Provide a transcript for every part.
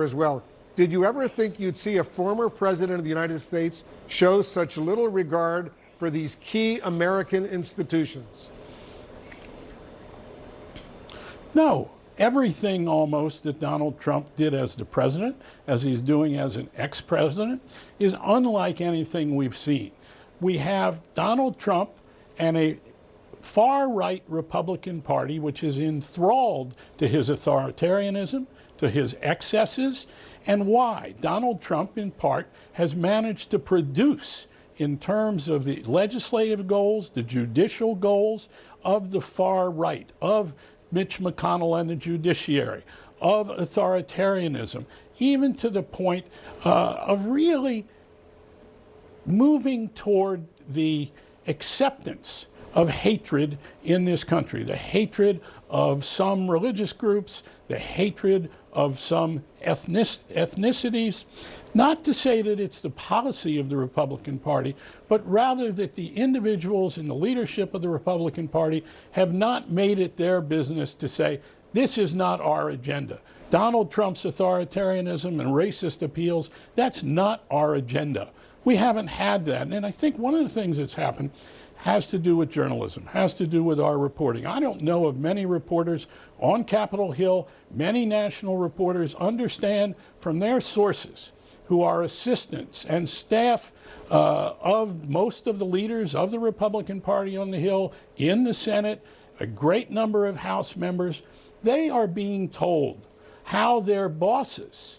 as well. Did you ever think you'd see a former president of the United States show such little regard for these key American institutions? No. Everything almost that Donald Trump did as the president, as he's doing as an ex-president, is unlike anything we've seen. We have Donald Trump and a far-right Republican Party which is enthralled to his authoritarianism, to his excesses, and why Donald Trump, in part, has managed to produce, in terms of the legislative goals, the judicial goals of the far right, of Mitch McConnell and the judiciary, of authoritarianism, even to the point of really moving toward the acceptance of hatred in this country, the hatred of some religious groups, the hatred of some ethnicities. Not to say that it's the policy of the Republican Party, but rather that the individuals in the leadership of the Republican Party have not made it their business to say, this is not our agenda. Donald Trump's authoritarianism and racist appeals, that's not our agenda. We haven't had that. And I think one of the things that's happened has to do with journalism, has to do with our reporting. I don't know of many reporters on Capitol Hill, many national reporters understand from their sources, who are assistants and staff of most of the leaders of the Republican Party on the Hill, in the Senate, a great number of House members. They are being told how their bosses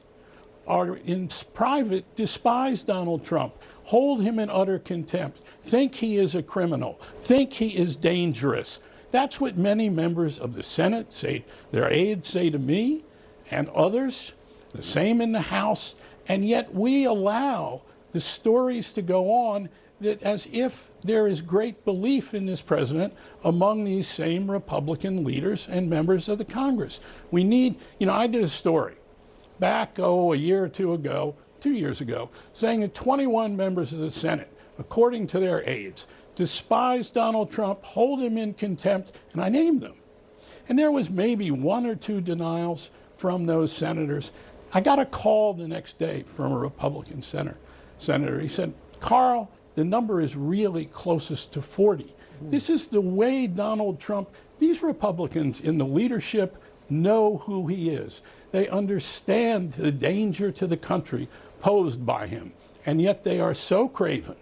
are in private despise Donald Trump, hold him in utter contempt, think he is a criminal, think he is dangerous. That's what many members of the Senate say, their aides say to me and others, the same in the House. And yet we allow the stories to go on that as if there is great belief in this president among these same Republican leaders and members of the Congress. We need, I did a story back, a year or two ago, 2 years ago, saying that 21 members of the Senate, according to their aides, despise Donald Trump, hold him in contempt, and I named them. And there was maybe one or two denials from those senators. I got a call the next day from a Republican senator. He said, Carl, the number is really closest to 40. This is the way Donald Trump, these Republicans in the leadership know who he is. They understand the danger to the country posed by him. And yet they are so craven,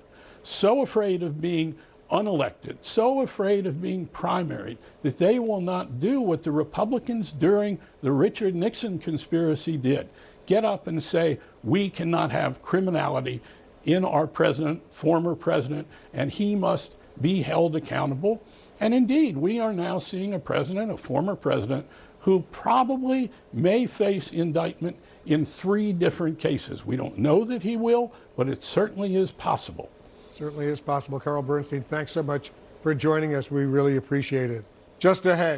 so afraid of being unelected, so afraid of being primaried, that they will not do what the Republicans during the Richard Nixon conspiracy did. Get up and say, we cannot have criminality in our president, former president, and he must be held accountable. And indeed, we are now seeing a president, a former president, who probably may face indictment in 3 different cases. We don't know that he will, but it certainly is possible. Certainly is possible. Carl Bernstein, thanks so much for joining us. We really appreciate it. Just ahead.